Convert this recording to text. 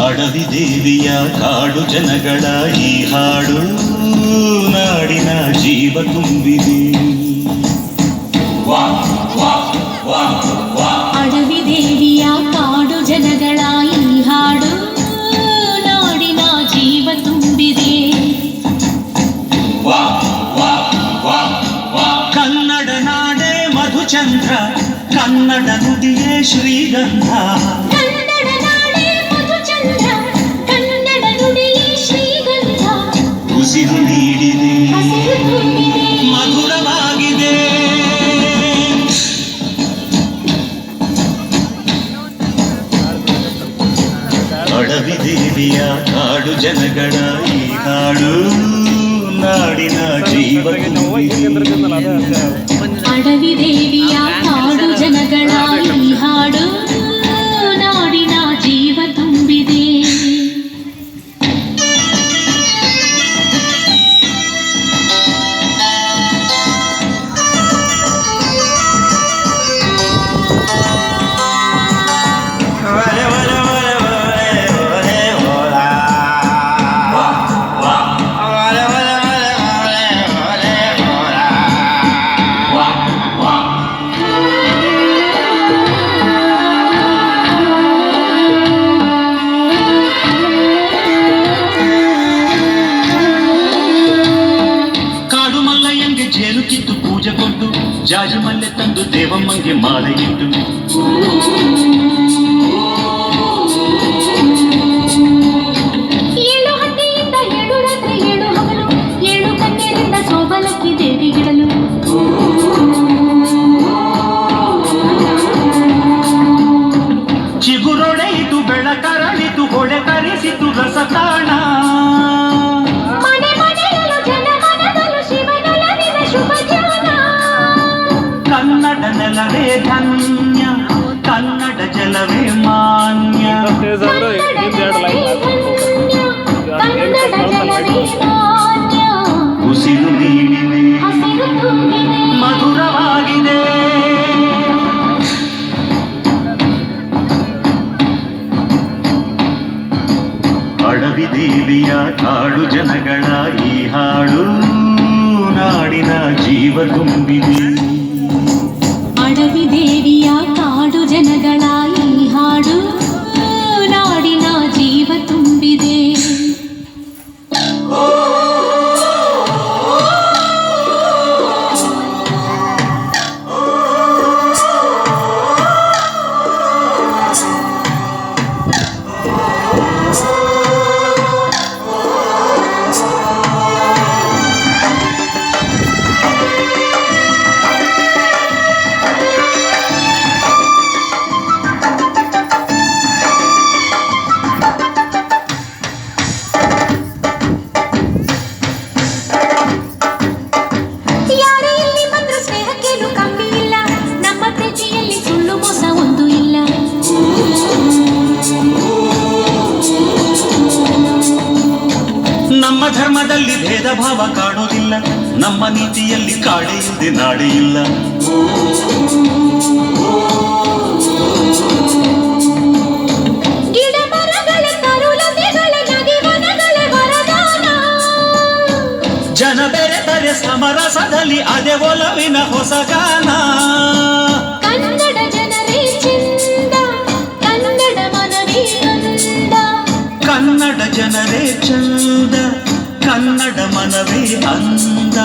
ಅಡವಿ ದೇವಿಯ ಕಾಡು ಜನಗಳ ಈ ಹಾಡು ನಾಡಿನ ಜೀವ ತುಂಬಿದೆ. ಅಡವಿ ದೇವಿಯ ಕಾಡು ಜನಗಳ ಈ ಹಾಡು ನಾಡಿನ ಜೀವ ತುಂಬಿದೆ. ಕನ್ನಡ ನಾಡೇ ಮಧುಚಂದ್ರ, ಕನ್ನಡ ನುಡಿಯೇ ಶ್ರೀಗಂಧ. ಉಸಿರು ನೀಡಿದೆ, ಮಧುರವಾಗಿದೆ. ಅಡವಿ ದೇವಿಯ ಕಾಡು ಜನಗಳ ಈ ಹಾಡು ನಾಡಿನ ಜೀವ ತುಂಬಿದೆ. ಅಡವಿ ದೇವಿಯ ಕಾಡು ಜನಗಳ ಈ ಹಾಡು ನಾಡಿನ ಜೀವ ತುಂಬಿದೆ. ಜೇನು ಕಿತ್ತು ಪೂಜೆ ಕೊಟ್ಟು ಜಾಜಿ ಮಲ್ಲೆ ತಂದು ದೇವಮ್ಮಂಗೆ ಮಾಲೆ ಇಟ್ಟು ಏಳು ಹಟ್ಟಿಯಿಂದ ಏಳು ರಾತ್ರಿ ಏಳು ಹಗಲು ಏಳು ಕನ್ಯರಿಂದ ಸೋಬಲಕ್ಕಿ ದೇವಿಗಿಡಲು ಚಿಗುರೊಡೆಯಿತು ಬೆಳಕರಳಿತು ಹೊಳೆ ಕರೆಸಿತು ರಸತಾಣ. ಕನ್ನಡ ನೆಲವೇ ಧನ್ಯ, ಕನ್ನಡ ಜಲವೇ ಮಾನ್ಯ. ಉಸಿರು ನೀಡಿದೆ, ಮಧುರವಾಗಿದೆ. ಅಡವಿ ದೇವಿಯ ಕಾಡು ಜನಗಳ ಈ ಹಾಡು ನಾಡಿನ ಜೀವ ತುಂಬಿದೆ. ಅಡವಿ ದೇವಿಯ ಕಾಡು ಜನಗಳ ಈ ಹಾಡು ನಾಡಿನ ಜೀವ ತುಂಬಿದೆ. ನಮ್ಮ ಧರ್ಮದಲ್ಲಿ ಭೇದ ಭಾವ ಕಾಣುವುದಿಲ್ಲ, ನಮ್ಮ ನೀತಿಯಲ್ಲಿ ಕಾಡೆ ಇಲ್ಲದೆ ನಾಡೆ ಇಲ್ಲ. ಗಿಡ ಮರಗಳ ತರುಲತೆಗಳ ನದಿವನಗಳ ವರದಾನ. ಜನ ಬೆರೆತರೆ ಸಮರಸದಲ್ಲಿ ಅದೇ ಒಲವಿನ ಹೊಸಗಾನ. ಕನ್ನಡ ಜನರೇ ಚಂದ, ಕನ್ನಡ ಮನವೇ ಅಂದ. ಕನ್ನಡ ಜನರೇ ಚಂದ, ಕನ್ನಡ ಮನವೇ ಅಂದ.